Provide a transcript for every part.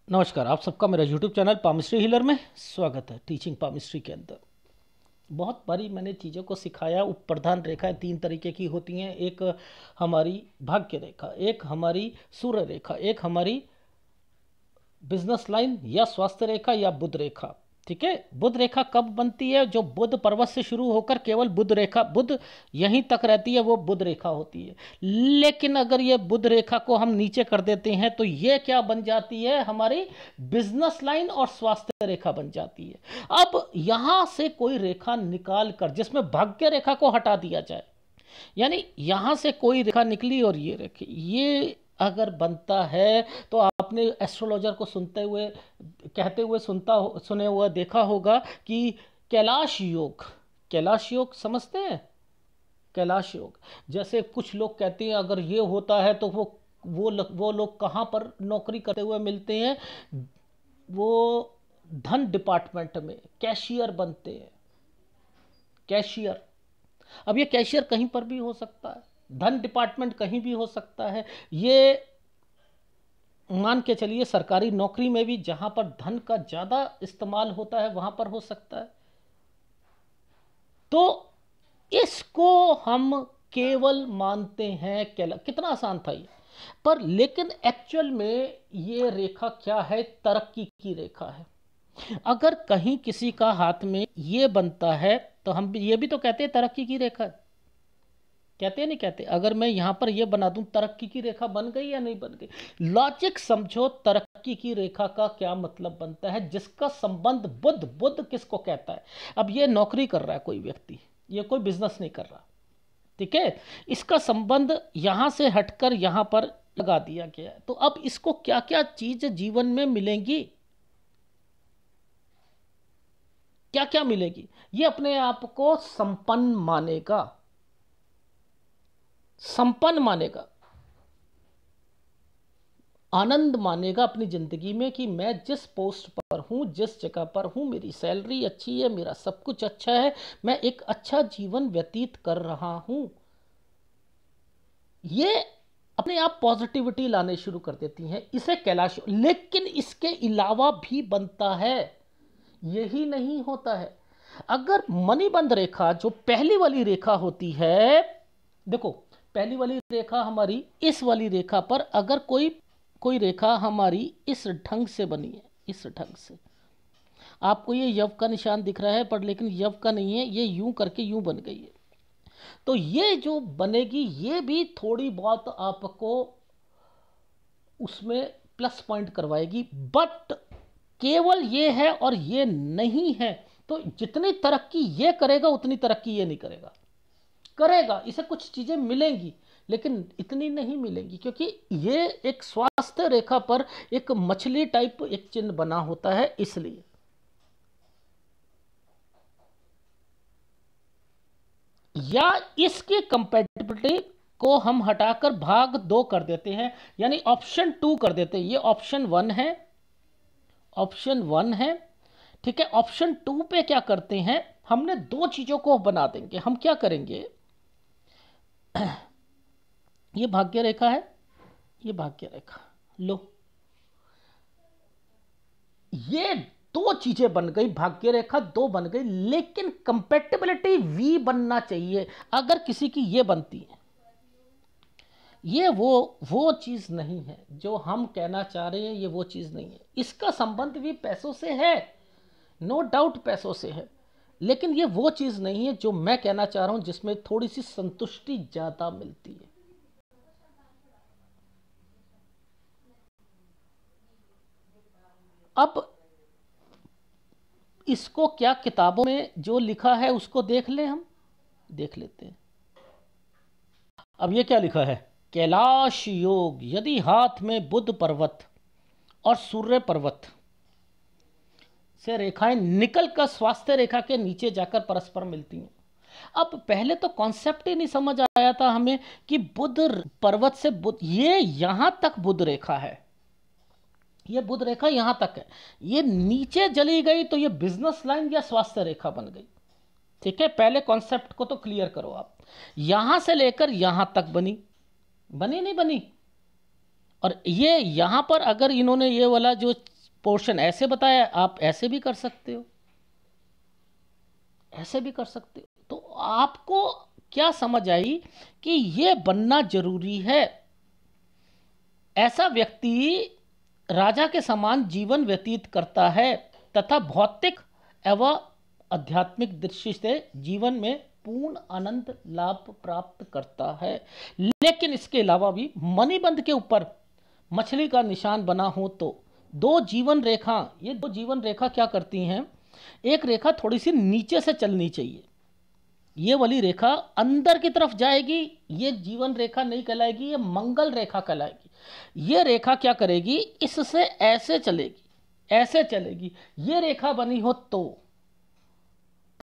नमस्कार, आप सबका मेरा यूट्यूब चैनल पामिस्ट्री हीलर में स्वागत है। टीचिंग पामिस्ट्री के अंदर बहुत बारी मैंने चीज़ों को सिखाया। उप प्रधान रेखाएं तीन तरीके की होती हैं। एक हमारी भाग्य रेखा, एक हमारी सूर्य रेखा, एक हमारी बिजनेस लाइन या स्वास्थ्य रेखा या बुध रेखा। ठीक है, बुध रेखा कब बनती है? जो बुध पर्वत से शुरू होकर केवल बुध रेखा, बुध यहीं तक रहती है, वो बुध रेखा होती है। लेकिन अगर ये बुध रेखा को हम नीचे कर देते हैं तो ये क्या बन जाती है? हमारी बिजनेस लाइन और स्वास्थ्य रेखा बन जाती है। अब यहां से कोई रेखा निकाल कर जिसमें भाग्य रेखा को हटा दिया जाए, यानी यहां से कोई रेखा निकली और ये रेखा, ये अगर बनता है तो आपने एस्ट्रोलॉजर को सुनते हुए कहते हुए सुने हुआ देखा होगा कि कैलाश योग, कैलाश योग समझते हैं? कैलाश योग, जैसे कुछ लोग कहते हैं अगर ये होता है तो वो लोग कहाँ पर नौकरी करते हुए मिलते हैं? वो धन डिपार्टमेंट में कैशियर बनते हैं। कैशियर, अब ये कैशियर कहीं पर भी हो सकता है, धन डिपार्टमेंट कहीं भी हो सकता है। ये मान के चलिए सरकारी नौकरी में भी जहां पर धन का ज्यादा इस्तेमाल होता है वहां पर हो सकता है। तो इसको हम केवल मानते हैं कितना आसान था ये, पर लेकिन एक्चुअल में ये रेखा क्या है? तरक्की की रेखा है। अगर कहीं किसी का हाथ में ये बनता है तो हम भी ये भी तो कहते हैं तरक्की की रेखा है। कहते हैं नहीं कहते? अगर मैं यहां पर ये बना दूं तरक्की की रेखा बन गई या नहीं बन गई? लॉजिक समझो, तरक्की की रेखा का क्या मतलब बनता है? जिसका संबंध बुध, बुध किसको कहता है? अब ये नौकरी कर रहा है कोई व्यक्ति, ये कोई बिजनेस नहीं कर रहा, ठीक है, इसका संबंध यहां से हटकर यहां पर लगा दिया गया है। तो अब इसको क्या क्या चीज जीवन में मिलेंगी, क्या क्या मिलेगी? ये अपने आप को संपन्न मानेगा, संपन्न मानेगा, आनंद मानेगा अपनी जिंदगी में कि मैं जिस पोस्ट पर हूं, जिस जगह पर हूं, मेरी सैलरी अच्छी है, मेरा सब कुछ अच्छा है, मैं एक अच्छा जीवन व्यतीत कर रहा हूं। ये अपने आप पॉजिटिविटी लाने शुरू कर देती हैं। इसे कैलाश, लेकिन इसके अलावा भी बनता है, यही नहीं होता है। अगर मणिबंध रेखा, जो पहली वाली रेखा होती है, देखो पहली वाली रेखा हमारी इस वाली रेखा पर अगर कोई कोई रेखा हमारी इस ढंग से बनी है, इस ढंग से, आपको ये यव का निशान दिख रहा है पर लेकिन यव का नहीं है, ये यूं करके यूं बन गई है। तो ये जो बनेगी ये भी थोड़ी बहुत आपको उसमें प्लस पॉइंट करवाएगी, बट केवल ये है और ये नहीं है। तो जितनी तरक्की ये करेगा उतनी तरक्की ये नहीं करेगा। करेगा, इसे कुछ चीजें मिलेंगी लेकिन इतनी नहीं मिलेंगी, क्योंकि ये एक स्वास्थ्य रेखा पर एक मछली टाइप एक चिन्ह बना होता है, इसलिए। या इसकी कंपैटिबिलिटी को हम हटाकर भाग 2 कर देते हैं, यानी ऑप्शन 2 कर देते हैं। ये ऑप्शन 1 है, ऑप्शन 1 है, ठीक है। ऑप्शन 2 पे क्या करते हैं? हमने दो चीजों को बना देंगे। हम क्या करेंगे? ये भाग्य रेखा है, ये भाग्य रेखा, लो ये दो चीजें बन गई, भाग्य रेखा 2 बन गई, लेकिन कंपैटिबिलिटी V बनना चाहिए। अगर किसी की ये बनती है, ये वो चीज नहीं है जो हम कहना चाह रहे हैं, ये वो चीज नहीं है। इसका संबंध भी पैसों से है, नो डाउट पैसों से है, लेकिन ये वो चीज नहीं है जो मैं कहना चाह रहा हूं, जिसमें थोड़ी सी संतुष्टि ज्यादा मिलती है। अब इसको क्या किताबों में जो लिखा है उसको देख लें, हम देख लेते हैं। अब ये क्या लिखा है? कैलाश योग, यदि हाथ में बुध पर्वत और सूर्य पर्वत से रेखाएं निकलकर स्वास्थ्य रेखा के नीचे जाकर परस्पर मिलती हैं। अब पहले तो कॉन्सेप्ट ही नहीं समझ आया था हमें कि बुध पर्वत से बुध, ये यहां तक बुध रेखा है, ये बुध रेखा यहां तक है, ये नीचे चली गई तो ये बिजनेस लाइन या स्वास्थ्य रेखा बन गई। ठीक है, पहले कॉन्सेप्ट को तो क्लियर करो आप। यहां से लेकर यहां तक बनी, बनी नहीं बनी? और ये यहां पर अगर इन्होंने ये वाला जो पोर्शन ऐसे बताया, आप ऐसे भी कर सकते हो, ऐसे भी कर सकते हो। तो आपको क्या समझ आई कि ये बनना जरूरी है। ऐसा व्यक्ति राजा के समान जीवन व्यतीत करता है तथा भौतिक एवं आध्यात्मिक दृष्टि से जीवन में पूर्ण आनंद लाभ प्राप्त करता है। लेकिन इसके अलावा भी मणिबंध के ऊपर मछली का निशान बना हो तो दो जीवन रेखा, ये दो जीवन रेखा क्या करती हैं, एक रेखा थोड़ी सी नीचे से चलनी चाहिए, ये वाली रेखा अंदर की तरफ जाएगी, ये जीवन रेखा नहीं कहलाएगी, ये मंगल रेखा कहलाएगी। ये रेखा क्या करेगी, इससे ऐसे चलेगी, ऐसे चलेगी, ये रेखा बनी हो तो,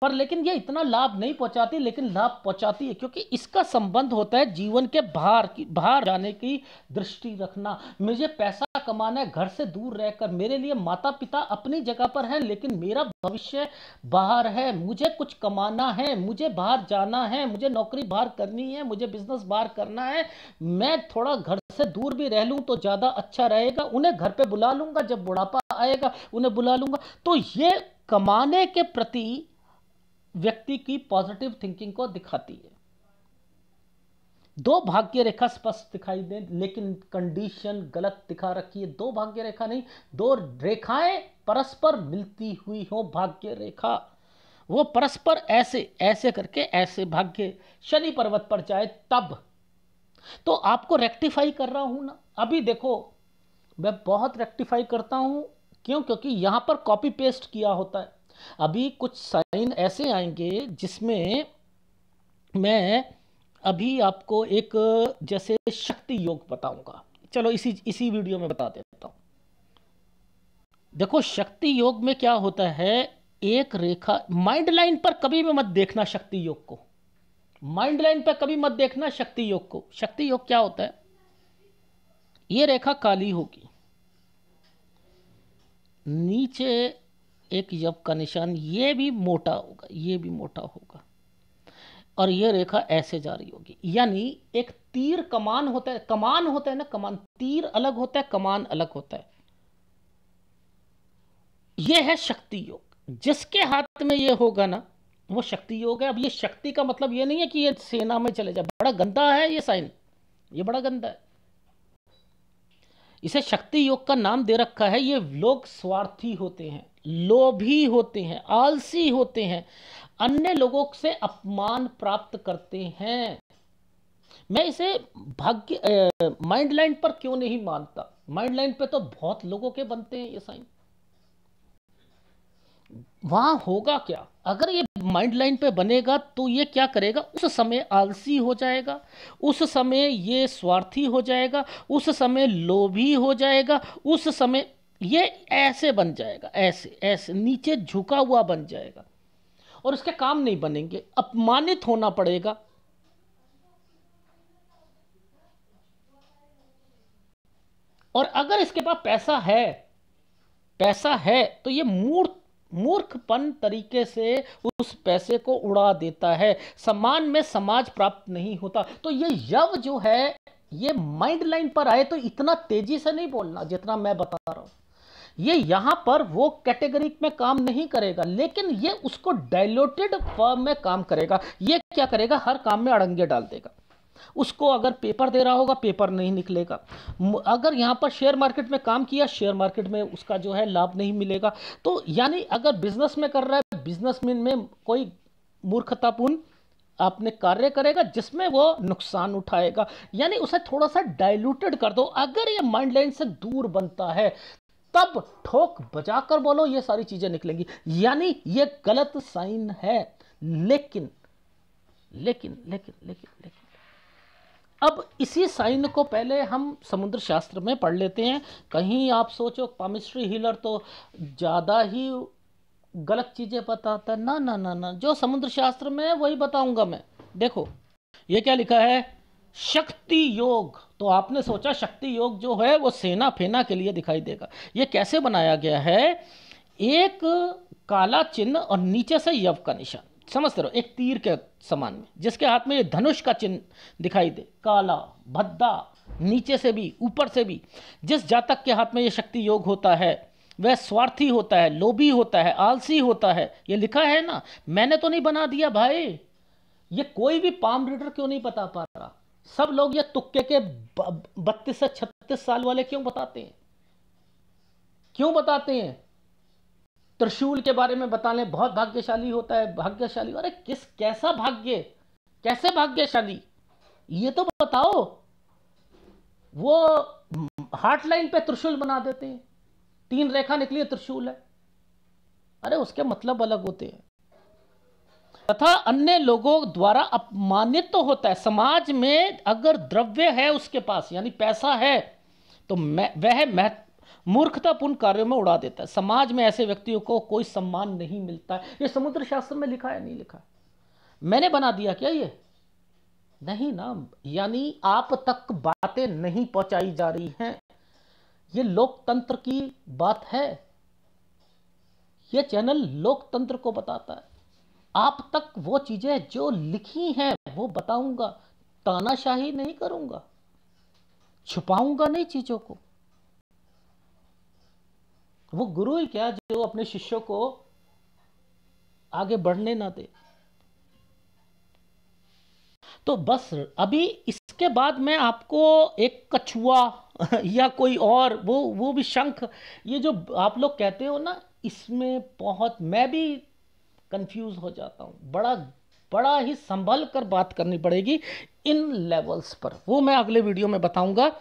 पर लेकिन ये इतना लाभ नहीं पहुंचाती, लेकिन लाभ पहुंचाती है, क्योंकि इसका संबंध होता है जीवन के बाहर जाने की दृष्टि रखना। मुझे पैसा कमाना है, घर से दूर रहकर, मेरे लिए माता पिता अपनी जगह पर हैं, लेकिन मेरा भविष्य बाहर है, मुझे कुछ कमाना है, मुझे बाहर जाना है, मुझे नौकरी बाहर करनी है, मुझे बिजनेस बाहर करना है, मैं थोड़ा घर से दूर भी रह लूं तो ज़्यादा अच्छा रहेगा, उन्हें घर पे बुला लूंगा, जब बुढ़ापा आएगा उन्हें बुला लूंगा। तो ये कमाने के प्रति व्यक्ति की पॉजिटिव थिंकिंग को दिखाती है। दो भाग्य रेखा स्पष्ट दिखाई दे, लेकिन कंडीशन गलत दिखा रखी है। दो भाग्य रेखा नहीं, दो रेखाएं परस्पर मिलती हुई हो भाग्य रेखा, वो परस्पर ऐसे ऐसे करके ऐसे भाग्य शनि पर्वत पर जाए तब। तो आपको रेक्टिफाई कर रहा हूं ना, अभी देखो मैं बहुत रेक्टिफाई करता हूं, क्यों, क्योंकि यहां पर कॉपी पेस्ट किया होता है। अभी कुछ साइन ऐसे आएंगे जिसमें मैं अभी आपको एक जैसे शक्ति योग बताऊंगा, चलो इसी वीडियो में बता देता हूं। देखो शक्ति योग में क्या होता है, एक रेखा, माइंड लाइन पर कभी भी मत देखना शक्ति योग को, माइंड लाइन पर कभी मत देखना शक्ति योग को। शक्ति योग क्या होता है, ये रेखा काली होगी, नीचे एक यव का निशान, ये भी मोटा होगा, ये भी मोटा होगा, और ये रेखा ऐसे जा रही होगी। यानी एक तीर कमान होता है, कमान होता है ना, कमान, तीर अलग होता है, कमान अलग होता है। ये है शक्ति योग, जिसके हाथ में ये होगा ना वो शक्ति योग है। अब ये शक्ति का मतलब ये नहीं है कि ये सेना में चले जाए, बड़ा गंदा है ये साइन, ये बड़ा गंदा है। इसे शक्ति योग का नाम दे रखा है। ये लोग स्वार्थी होते हैं, लोभी होते हैं, आलसी होते हैं, अन्य लोगों से अपमान प्राप्त करते हैं। मैं इसे भाग्य माइंड लाइन पर क्यों नहीं मानता, माइंड लाइन पे तो बहुत लोगों के बनते हैं ये साइन। वहां होगा क्या, अगर ये माइंड लाइन पे बनेगा तो ये क्या करेगा, उस समय आलसी हो जाएगा, उस समय ये स्वार्थी हो जाएगा, उस समय लोभी हो जाएगा, उस समय ये ऐसे बन जाएगा, ऐसे ऐसे नीचे झुका हुआ बन जाएगा, और उसके काम नहीं बनेंगे, अपमानित होना पड़ेगा। और अगर इसके पास पैसा है तो ये मूर्खपन तरीके से उस पैसे को उड़ा देता है, सम्मान में समाज प्राप्त नहीं होता। तो ये यव जो है, ये माइंड लाइन पर आए तो इतना तेजी से नहीं बोलना जितना मैं बता रहा हूं। ये यहां पर वो कैटेगरी में काम नहीं करेगा, लेकिन ये उसको डायल्यूटेड फॉर्म में काम करेगा। ये क्या करेगा, हर काम में अड़ंगे डाल देगा। उसको अगर पेपर दे रहा होगा, पेपर नहीं निकलेगा। अगर यहाँ पर शेयर मार्केट में काम किया, शेयर मार्केट में उसका जो है लाभ नहीं मिलेगा। तो यानी अगर बिजनेस में कर रहा है, बिजनेसमैन में कोई मूर्खतापूर्ण आपने कार्य करेगा जिसमें वो नुकसान उठाएगा। यानी उसे थोड़ा सा डाइल्यूटेड कर दो। अगर ये माइंड लाइन से दूर बनता है तब ठोक बजाकर बोलो, ये सारी चीजें निकलेंगी। यानी ये गलत साइन है। लेकिन लेकिन लेकिन लेकिन लेकिन अब इसी साइन को पहले हम समुद्र शास्त्र में पढ़ लेते हैं। कहीं आप सोचो पामिस्ट्री हीलर तो ज़्यादा ही गलत चीज़ें बताता है। ना ना ना ना, जो समुद्र शास्त्र में है वही बताऊंगा मैं। देखो ये क्या लिखा है, शक्ति योग। तो आपने सोचा शक्ति योग जो है वो सेना फेना के लिए दिखाई देगा। ये कैसे बनाया गया है, एक काला चिन्ह और नीचे से यव का निशान, समझते रहो, एक तीर के समान में, जिसके हाथ में ये धनुष का चिन्ह दिखाई दे, काला भद्दा, नीचे से भी ऊपर से भी। जिस जातक के हाथ में ये शक्ति योग होता है वह स्वार्थी होता है, लोभी होता है, आलसी होता है। ये लिखा है ना, मैंने तो नहीं बना दिया भाई। ये कोई भी पाम रीडर क्यों नहीं बता पा रहा? सब लोग ये तुक्के के 32 से 36 साल वाले क्यों बताते हैं? क्यों बताते हैं? त्रिशूल के बारे में बता लें, बहुत भाग्यशाली होता है, भाग्यशाली। अरे कैसा भाग्य, कैसे भाग्यशाली, ये तो बताओ। वो हार्ट लाइन पे त्रिशूल बना देते हैं, 3 रेखा निकली है, त्रिशूल है। अरे उसके मतलब अलग होते हैं। तथा अन्य लोगों द्वारा अपमानित तो होता है। समाज में अगर द्रव्य है उसके पास, यानी पैसा है, तो वह मूर्खतापूर्ण कार्यों में उड़ा देता है। समाज में ऐसे व्यक्तियों को कोई सम्मान नहीं मिलता है। ये समुद्र शास्त्र में लिखा है, नहीं लिखा? मैंने बना दिया क्या ये? नहीं ना। यानी आप तक बातें नहीं पहुंचाई जा रही हैं। ये लोकतंत्र की बात है। ये चैनल लोकतंत्र को बताता है। आप तक वो चीजें जो लिखी हैं वो बताऊंगा, तानाशाही नहीं करूंगा, छुपाऊंगा नहीं चीजों को। वो गुरु ही क्या जो अपने शिष्यों को आगे बढ़ने ना दे। तो बस अभी इसके बाद मैं आपको एक कछुआ या कोई और वो भी शंख, ये जो आप लोग कहते हो ना, इसमें बहुत मैं भी कंफ्यूज हो जाता हूँ। बड़ा बड़ा ही संभल कर बात करनी पड़ेगी इन लेवल्स पर। वो मैं अगले वीडियो में बताऊंगा।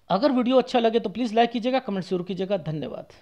अगर वीडियो अच्छा लगे तो प्लीज़ लाइक कीजिएगा, कमेंट जरूर कीजिएगा। धन्यवाद।